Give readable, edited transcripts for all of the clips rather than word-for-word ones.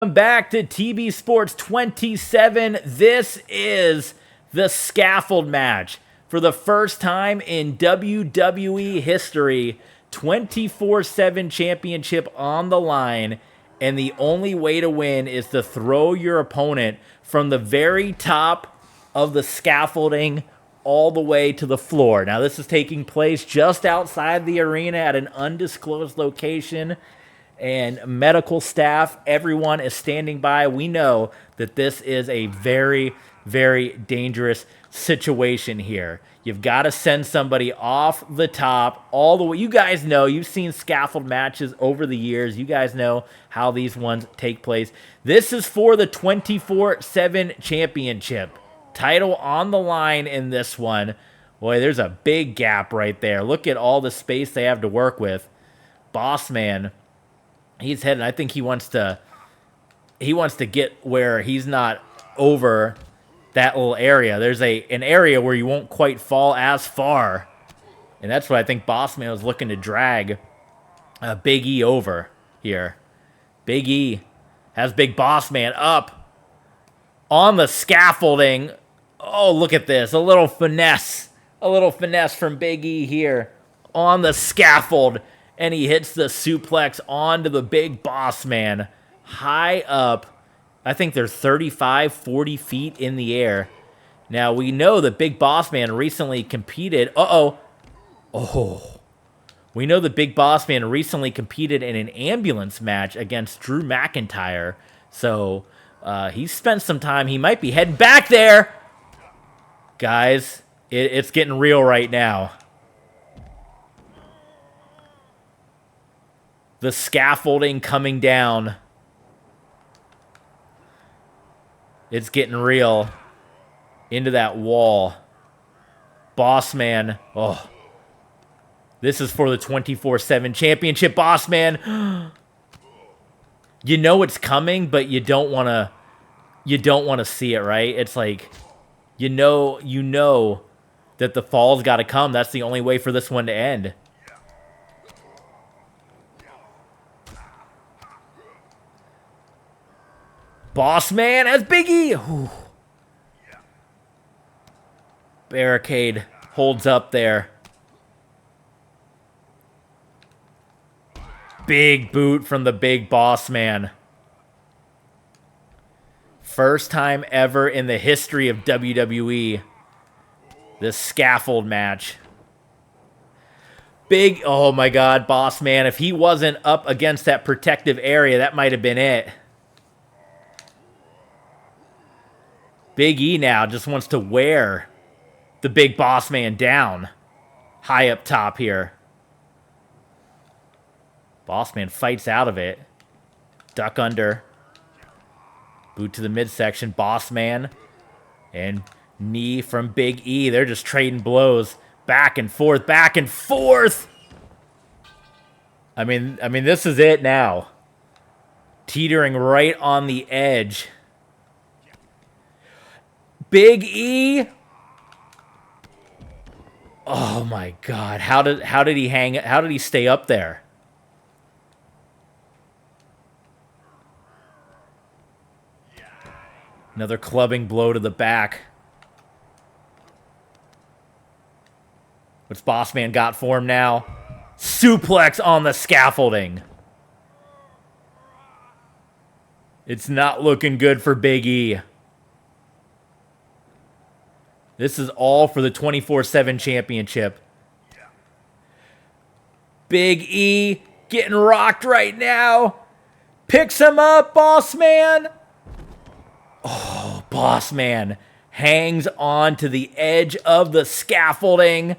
Welcome back to TB Sports 27. This is the Scaffold Match. For the first time in WWE history, 24/7 championship on the line, and the only way to win is to throw your opponent from the very top of the scaffolding all the way to the floor. Now, this is taking place just outside the arena at an undisclosed location, and medical staff, everyone is standing by. We know that this is a very, very dangerous situation here. You've got to send somebody off the top all the way. You guys know, you've seen scaffold matches over the years. You guys know how these ones take place. This is for the 24/7 championship. Title on the line in this one. Boy, there's a big gap right there. Look at all the space they have to work with. Boss Man, he's heading. I think he wants to get where he's not over that little area. There's an area where you won't quite fall as far, and that's what I think Bossman was looking to drag Big E over here. Big E has Big Bossman up on the scaffolding. Oh, look at this. A little finesse from Big E here on the scaffold. And he hits the suplex onto the Big Boss Man high up. I think they're 35, 40 feet in the air. Now, we know that Big Boss Man recently competed. We know that Big Boss Man recently competed in an ambulance match against Drew McIntyre. So, he spent some time. He might be heading back there. Guys, it's getting real right now. The scaffolding coming down. It's getting real. Into that wall. Boss Man. Oh. This is for the 24/7 championship, Boss Man. You know it's coming, but you don't want to see it, right? It's like you know that the fall's got to come. That's the only way for this one to end. Boss Man as Big E. Ooh. Barricade holds up there. Big boot from the Big Boss Man. First time ever in the history of WWE. This scaffold match. Oh my God, Boss Man. If he wasn't up against that protective area, that might have been it. Big E now just wants to wear the Big Boss Man down. High up top here. Boss Man fights out of it. Duck under. Boot to the midsection. Boss Man. And knee from Big E. They're just trading blows. Back and forth. Back and forth. I mean, this is it now. Teetering right on the edge. Big E. Oh my God. How did he hang? How did he stay up there? Another clubbing blow to the back. What's Boss Man got for him now? Suplex on the scaffolding. It's not looking good for Big E. This is all for the 24/7 championship. Big E getting rocked right now. Picks him up, Boss Man. Oh, Boss Man hangs on to the edge of the scaffolding.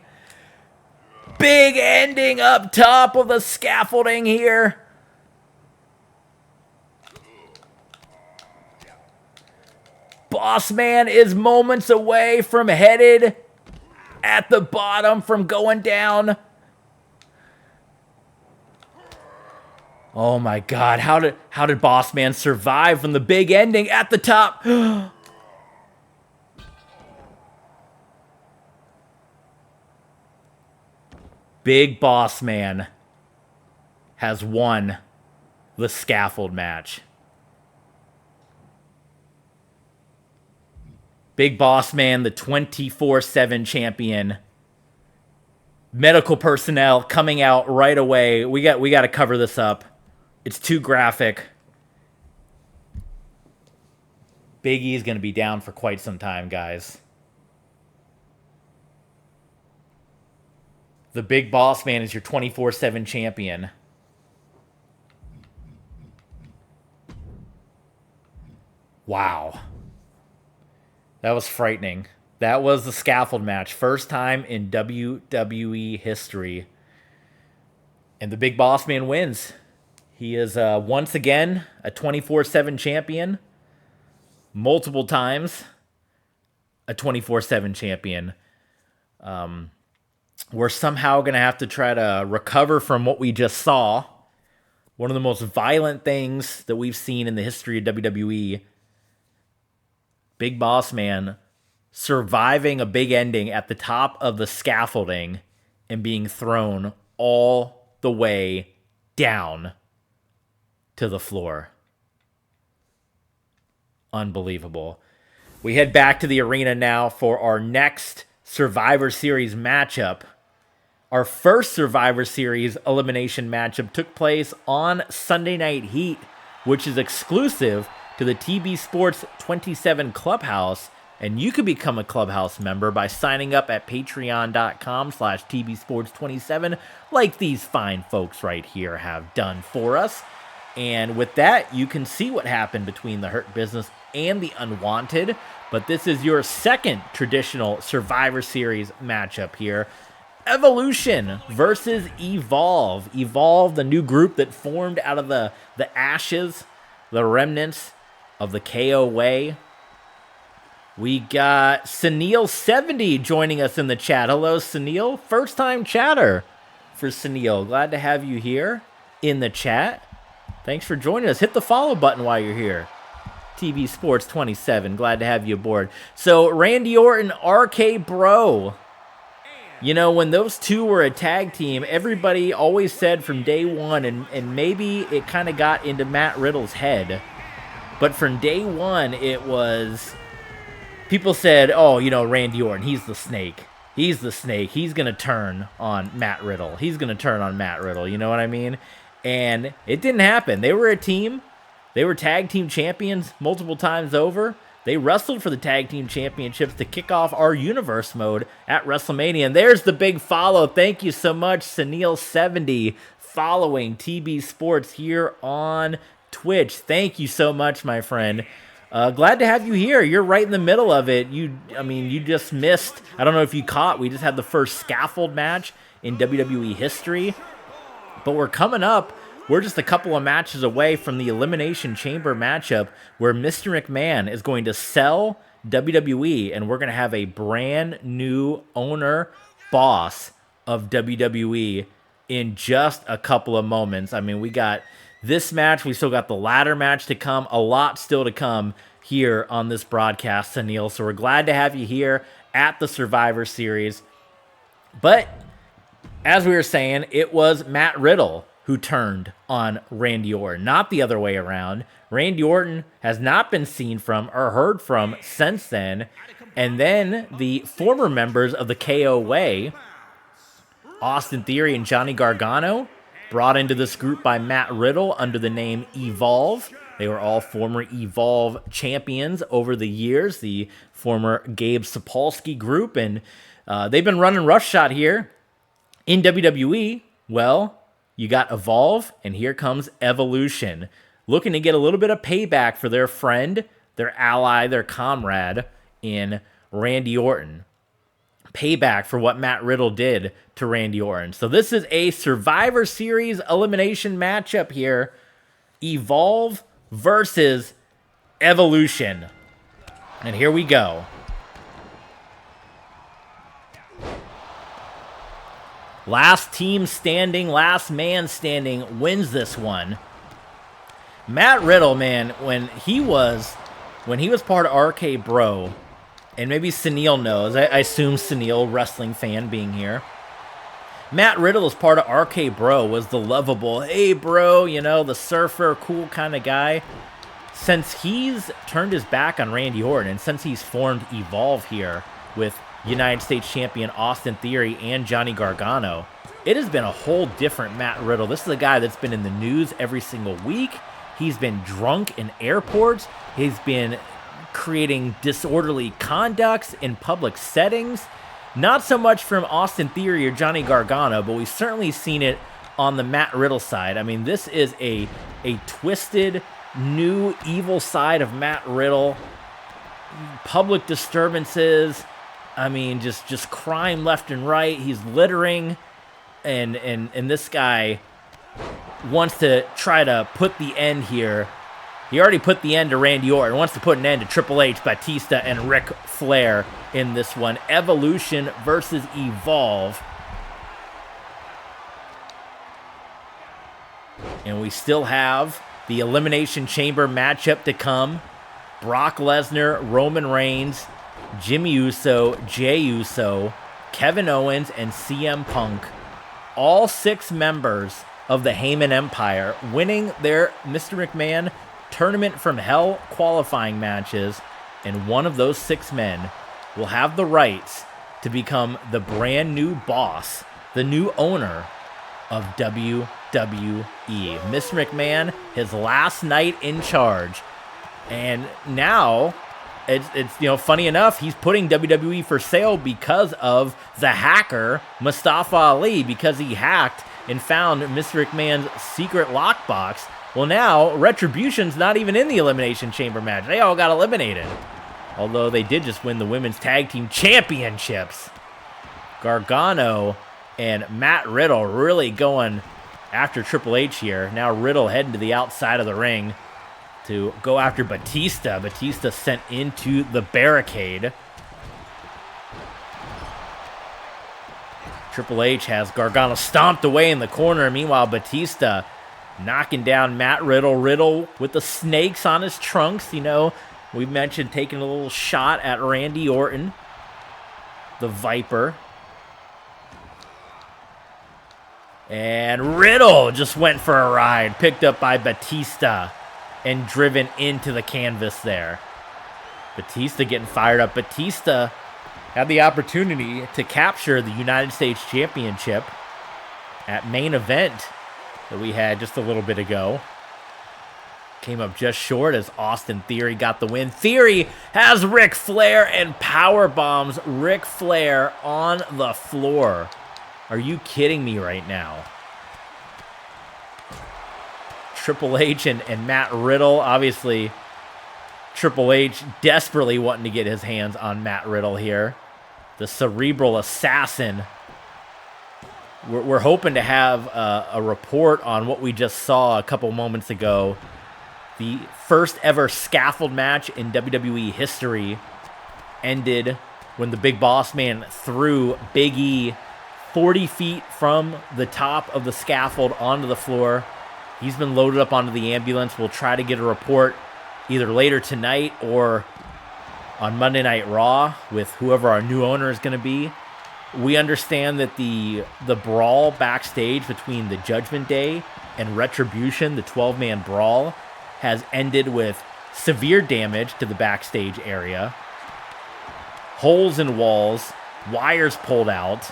Big ending up top of the scaffolding here. Boss Man is moments away from headed at the bottom from going down. Oh my God, how did Boss Man survive from the big ending at the top? Big Boss Man has won the scaffold match. Big Boss Man, the 24/7 champion. Medical personnel coming out right away. We got to cover this up. It's too graphic. Big E is going to be down for quite some time, guys. The Big Boss Man is your 24/7 champion. Wow. That was frightening. That was the scaffold match. First time in WWE history. And the Big Boss Man wins. He is once again a 24/7 champion. Multiple times a 24/7 champion. We're somehow going to have to try to recover from what we just saw. One of the most violent things that we've seen in the history of WWE. Big Boss Man surviving a big ending at the top of the scaffolding and being thrown all the way down to the floor. Unbelievable. We head back to the arena now for our next Survivor Series matchup. Our first Survivor Series elimination matchup took place on Sunday Night Heat, which is exclusive to the TB Sports 27 Clubhouse, and you can become a Clubhouse member by signing up at patreon.com/TBSports27, like these fine folks right here have done for us. And with that, you can see what happened between the Hurt Business and the Unwanted, but this is your second traditional Survivor Series matchup here. Evolution versus Evolve. Evolve, the new group that formed out of the ashes, the remnants of the KO Way. We got Sunil70 joining us in the chat. Hello, Sunil. First time chatter for Sunil. Glad to have you here in the chat. Thanks for joining us. Hit the follow button while you're here. TB Sports 27. Glad to have you aboard. So, Randy Orton, RK Bro. You know, when those two were a tag team, everybody always said from day one, and maybe it kind of got into Matt Riddle's head, but from day one, it was, people said, oh, you know, Randy Orton, he's the snake. He's the snake. He's going to turn on Matt Riddle. He's going to turn on Matt Riddle. You know what I mean? And it didn't happen. They were a team. They were tag team champions multiple times over. They wrestled for the tag team championships to kick off our universe mode at WrestleMania. And there's the big follow. Thank you so much, Sunil70, following TB Sports here on Twitch. Thank you so much, my friend. Glad to have you here. You're right in the middle of it. You just missed. I don't know if you caught. We just had the first scaffold match in WWE history. But we're coming up. We're just a couple of matches away from the Elimination Chamber matchup where Mr. McMahon is going to sell WWE, and we're going to have a brand new owner, boss of WWE in just a couple of moments. I mean, we got this match. We still got the ladder match to come. A lot still to come here on this broadcast, Sunil. So we're glad to have you here at the Survivor Series. But as we were saying, it was Matt Riddle who turned on Randy Orton, not the other way around. Randy Orton has not been seen from or heard from since then. And then the former members of the KO Way, Austin Theory and Johnny Gargano, brought into this group by Matt Riddle under the name Evolve. They were all former Evolve champions over the years, the former Gabe Sapolsky group. And they've been running roughshod here in WWE. Well, you got Evolve, and here comes Evolution, looking to get a little bit of payback for their friend, their ally, their comrade in Randy Orton. Payback for what Matt Riddle did to Randy Orton. So this is a Survivor Series elimination matchup here. Evolve versus Evolution. And here we go. Last team standing, last man standing wins this one. Matt Riddle, man, when he was part of RK Bro, and maybe Sunil knows, I assume Sunil, wrestling fan being here. Matt Riddle as part of RK Bro was the lovable, hey bro, you know, the surfer, cool kind of guy. since he's turned his back on Randy Orton, and since he's formed Evolve here with United States Champion Austin Theory and Johnny Gargano, it has been a whole different Matt Riddle. This is a guy that's been in the news every single week. He's been drunk in airports. He's been creating disorderly conducts in public settings. Not so much from Austin Theory or Johnny Gargano, but we've certainly seen it on the Matt Riddle side. I mean, this is a twisted, new, evil side of Matt Riddle. Public disturbances. I mean, just crime left and right. He's littering. And this guy wants to try to put the end here. He already put the end to Randy Orton. Wants to put an end to Triple H, Batista, and Ric Flair in this one. Evolution versus Evolve. And we still have the Elimination Chamber matchup to come. Brock Lesnar, Roman Reigns, Jimmy Uso, Jey Uso, Kevin Owens, and CM Punk. All 6 members of the Heyman Empire winning their Mr. McMahon Tournament from Hell qualifying matches, and one of those 6 men will have the rights to become the brand new boss, the new owner of WWE. Mr. McMahon, his last night in charge, and now it's funny enough, he's putting WWE for sale because of the hacker Mustafa Ali, because he hacked and found Mr. McMahon's secret lockbox. Well, now Retribution's not even in the Elimination Chamber match. They all got eliminated, although they did just win the Women's Tag Team Championships. Gargano and Matt Riddle really going after Triple H here. Now Riddle heading to the outside of the ring to go after Batista. Batista sent into the barricade. Triple H has Gargano stomped away in the corner. Meanwhile, Batista knocking down Matt Riddle. Riddle with the snakes on his trunks. We mentioned taking a little shot at Randy Orton, the Viper. And Riddle just went for a ride, picked up by Batista and driven into the canvas there. Batista getting fired up. Batista had the opportunity to capture the United States Championship at Main Event that we had just a little bit ago. Came up just short as Austin Theory got the win. Theory has Ric Flair and power bombs Ric Flair on the floor. Are you kidding me right now? Triple H and Matt Riddle. Obviously, Triple H desperately wanting to get his hands on Matt Riddle here. The cerebral assassin. We're hoping to have a report on what we just saw a couple moments ago. The first ever scaffold match in WWE history ended when the Big Boss Man threw Big E 40 feet from the top of the scaffold onto the floor. He's been loaded up onto the ambulance. We'll try to get a report either later tonight or on Monday Night Raw with whoever our new owner is going to be. We understand that the brawl backstage between the Judgment Day and Retribution, the 12-man brawl, has ended with severe damage to the backstage area. Holes in walls, wires pulled out,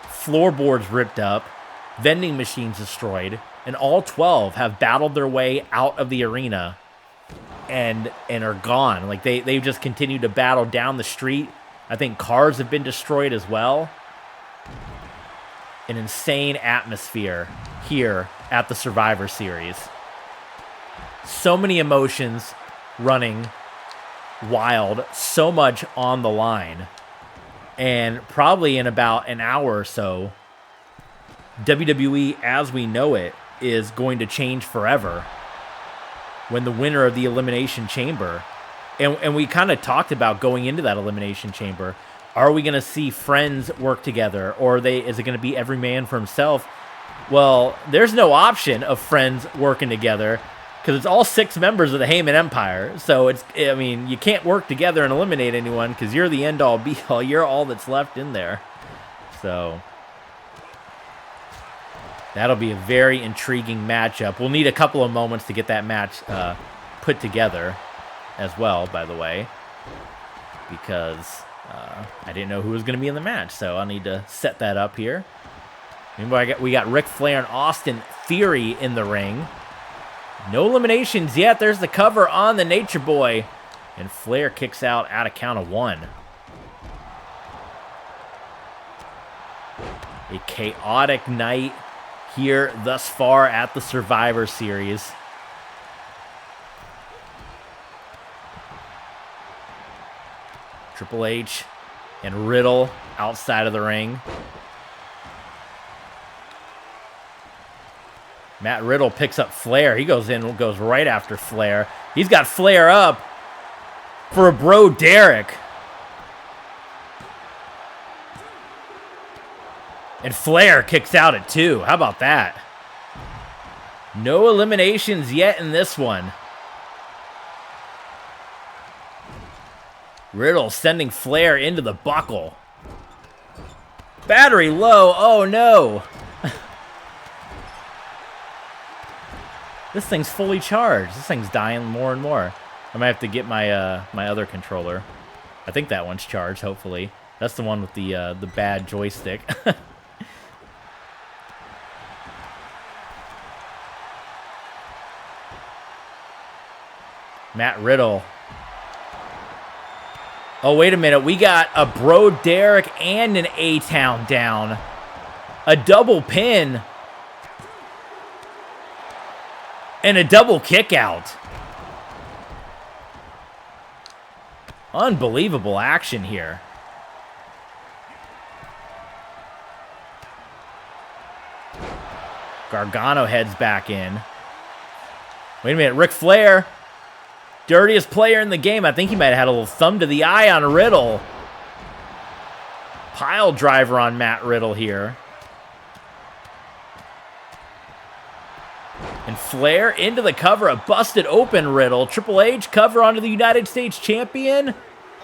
floorboards ripped up, vending machines destroyed, and all 12 have battled their way out of the arena and are gone. Like they've just continued to battle down the street. I think cars have been destroyed as well. An insane atmosphere here at the Survivor Series. So many emotions running wild, so much on the line. And probably in about an hour or so, WWE as we know it is going to change forever when the winner of the Elimination Chamber, and we kind of talked about going into that Elimination Chamber, are we going to see friends work together, or is it going to be every man for himself? Well, there's no option of friends working together because it's all 6 members of the Heyman Empire. So you can't work together and eliminate anyone because you're the end-all be-all. You're all that's left in there. So that'll be a very intriguing matchup. We'll need a couple of moments to get that match put together as well, by the way, because I didn't know who was going to be in the match, so I'll need to set that up here. Meanwhile, we got Ric Flair and Austin Theory in the ring. No eliminations yet. There's the cover on the Nature Boy. And Flair kicks out at a count of 1. A chaotic night here thus far at the Survivor Series. Triple H and Riddle outside of the ring. Matt Riddle picks up Flair. He goes right after Flair. He's got Flair up for a bro Derek. And Flair kicks out at 2. How about that? No eliminations yet in this one. Riddle sending Flair into the buckle. Battery low. Oh, no. This thing's fully charged. This thing's dying more and more. I might have to get my my other controller. I think that one's charged, hopefully. That's the one with the bad joystick. Matt Riddle. Oh, wait a minute. We got a Bro Derek and an A-Town down. A double pin. And a double kick out. Unbelievable action here. Gargano heads back in. Wait a minute. Ric Flair. Dirtiest player in the game. I think he might have had a little thumb to the eye on Riddle. Pile driver on Matt Riddle here. And Flair into the cover. A busted open Riddle. Triple H cover onto the United States Champion.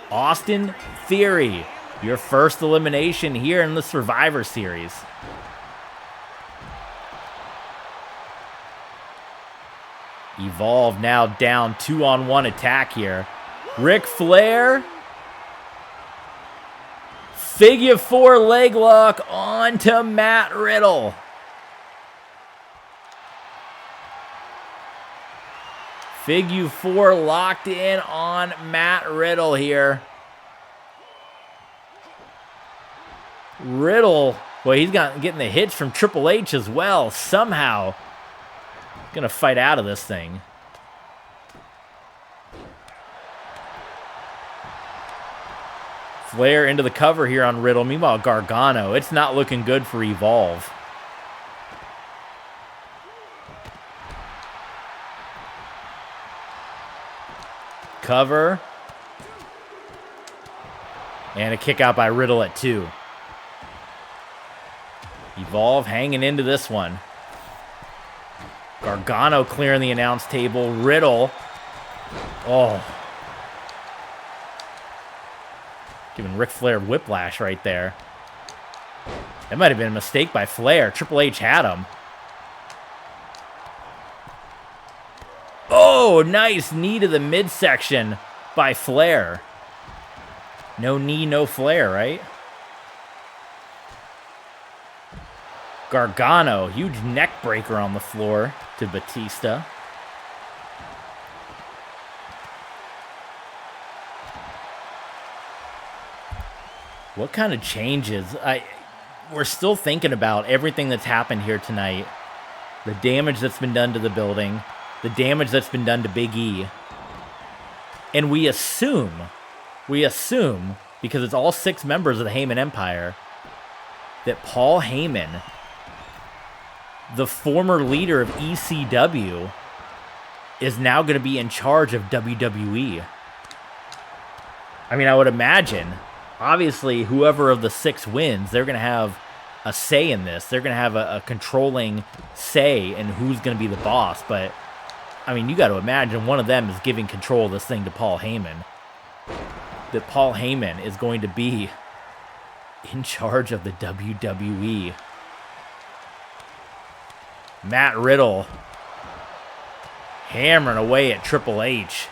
Austin Theory. Your first elimination here in the Survivor Series. Evolve now down 2-on-1 attack here. Ric Flair. Figure 4 leg lock onto Matt Riddle. Figure 4 locked in on Matt Riddle here. Riddle, boy, he's getting the hits from Triple H as well. Somehow gonna fight out of this thing. Flair into the cover here on Riddle. Meanwhile, Gargano, it's not looking good for Evolve. Cover. And a kick out by Riddle at 2. Evolve hanging into this one. Gargano clearing the announce table. Riddle. Oh. Giving Ric Flair whiplash right there. That might have been a mistake by Flair. Triple H had him. Oh, nice knee to the midsection by Flair. No knee, no Flair, right? Gargano, huge neck breaker on the floor to Batista. What kind of changes? We're still thinking about everything that's happened here tonight. The damage that's been done to the building. The damage that's been done to Big E. And we assume, because it's all 6 members of the Heyman Empire, that Paul Heyman, the former leader of ECW, is now going to be in charge of WWE. I mean, I would imagine, obviously, whoever of the 6 wins, they're going to have a say in this. They're going to have a controlling say in who's going to be the boss. But, I mean, you got to imagine one of them is giving control of this thing to Paul Heyman. That Paul Heyman is going to be in charge of the WWE. Matt Riddle Hammering away at Triple H.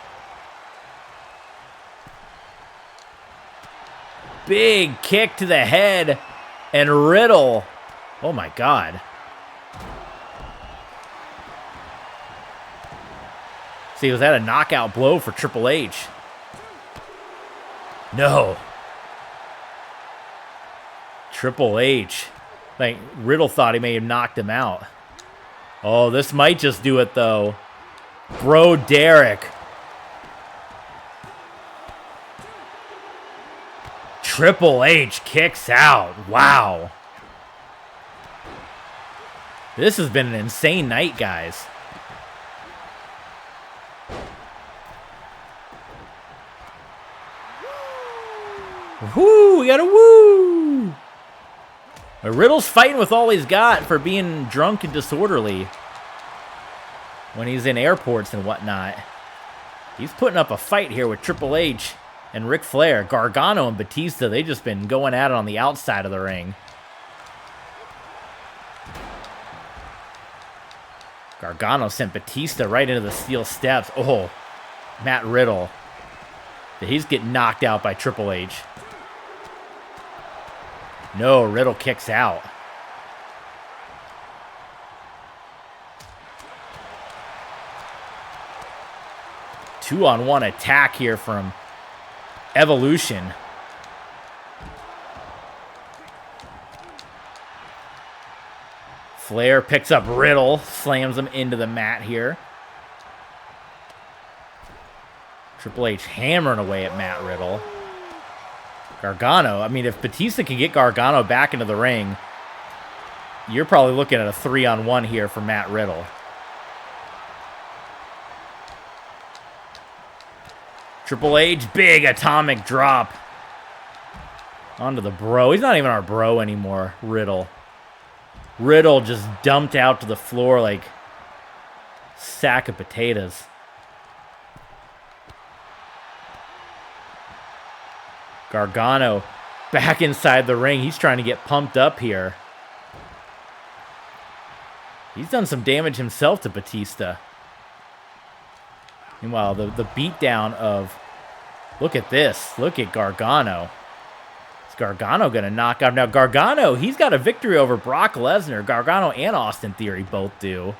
Big kick to the head. And Riddle. Oh my God. See, was that a knockout blow for Triple H? No. Triple H. Like, Riddle thought he may have knocked him out. Oh, this might just do it, though. Bro Derek. Triple H kicks out. Wow. This has been an insane night, guys. Woo! We got a woo! Riddle's fighting with all he's got for being drunk and disorderly when he's in airports and whatnot. He's putting up a fight here with Triple H and Ric Flair. Gargano and Batista, they've just been going at it on the outside of the ring. Gargano sent Batista right into the steel steps. Oh, Matt Riddle. He's getting knocked out by Triple H. No, Riddle kicks out. Two-on-one attack here from Evolution. Flair picks up Riddle, slams him into the mat here. Triple H hammering away at Matt Riddle. Gargano, I mean, if Batista can get Gargano back into the ring, you're probably looking at a 3-on-1 here for Matt Riddle. Triple H, big atomic drop. Onto the bro. He's not even our bro anymore, Riddle. Riddle just dumped out to the floor like a sack of potatoes. Gargano back inside the ring. He's trying to get pumped up here. He's done some damage himself to Batista. Meanwhile, the beatdown of... Look at this. Look at Gargano. Is Gargano going to knock out? Now, Gargano, he's got a victory over Brock Lesnar. Gargano and Austin Theory both do.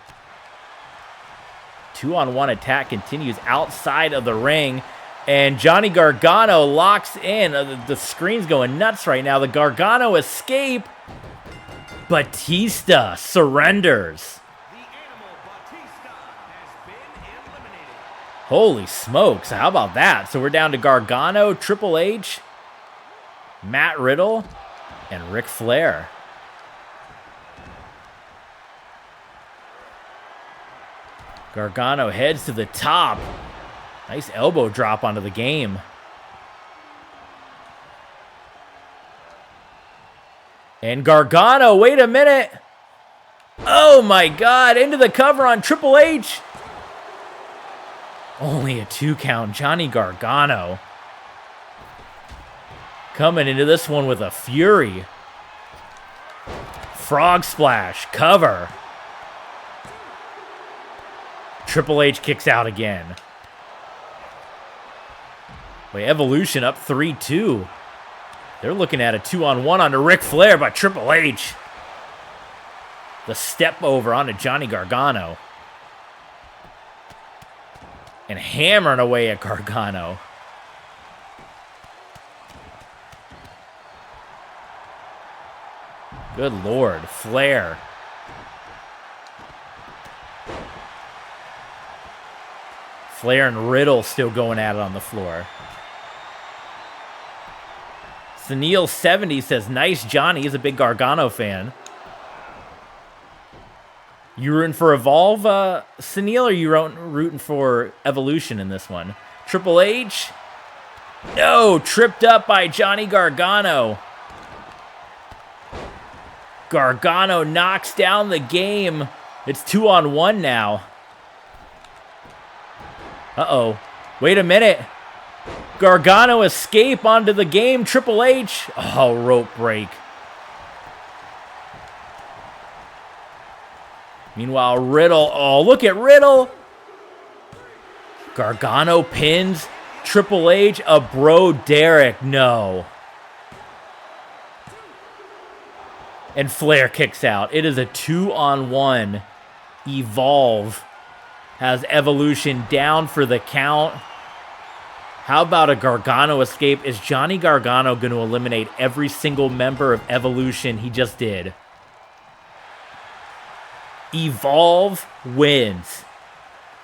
Two-on-one attack continues outside of the ring. And Johnny Gargano locks in. The screen's going nuts right now. The Gargano escape. Batista surrenders. The animal Batista has been eliminated. Holy smokes. How about that? So we're down to Gargano, Triple H, Matt Riddle, and Ric Flair. Gargano heads to the top. Nice elbow drop onto the game. And Gargano, wait a minute. Oh my God, into the cover on Triple H. Only a 2 count, Johnny Gargano. Coming into this one with a fury. Frog splash, cover. Triple H kicks out again. Wait, Evolution up 3-2. They're looking at a 2-on-1 onto Ric Flair by Triple H. The step over onto Johnny Gargano. And hammering away at Gargano. Good Lord, Flair. Flair and Riddle still going at it on the floor. Sunil70 says, nice Johnny. He's a big Gargano fan. You rooting for Evolve, Sunil, or you rooting for Evolution in this one? Triple H? No, tripped up by Johnny Gargano. Gargano knocks down the game. It's 2-on-1 now. Uh-oh. Wait a minute. Gargano escape onto the game. Triple H. Oh, rope break. Meanwhile, Riddle. Oh, look at Riddle. Gargano pins Triple H. A bro Derek. No. And Flair kicks out. It is a 2-on-1. Evolve has Evolution down for the count. How about a Gargano escape? Is Johnny Gargano going to eliminate every single member of Evolution? He just did. Evolve wins.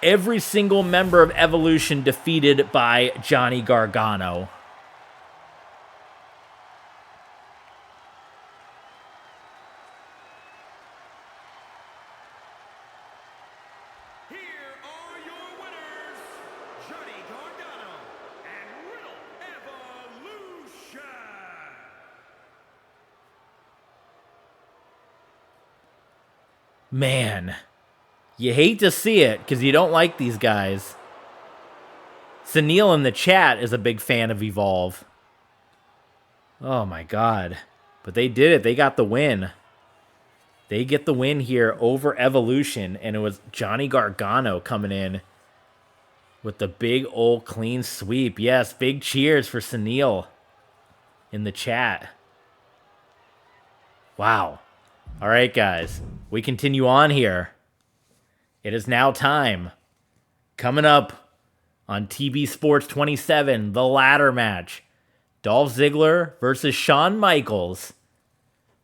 Every single member of Evolution defeated by Johnny Gargano. Here are your winners, Johnny Gargano and Riddle Evolution. Man, you hate to see it because you don't like these guys. Sunil in the chat is a big fan of Evolve. Oh my God. But they did it. They got the win. They get the win here over Evolution, and it was Johnny Gargano coming in with the big old clean sweep. Yes, big cheers for Sunil in the chat. Wow. All right, guys. We continue on here. It is now time. Coming up on TB Sports 27, the ladder match. Dolph Ziggler versus Shawn Michaels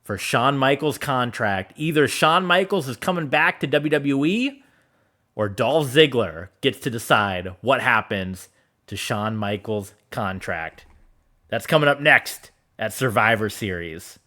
for Shawn Michaels' contract. Either Shawn Michaels is coming back to WWE or Dolph Ziggler gets to decide what happens to Shawn Michaels' contract. That's coming up next at Survivor Series.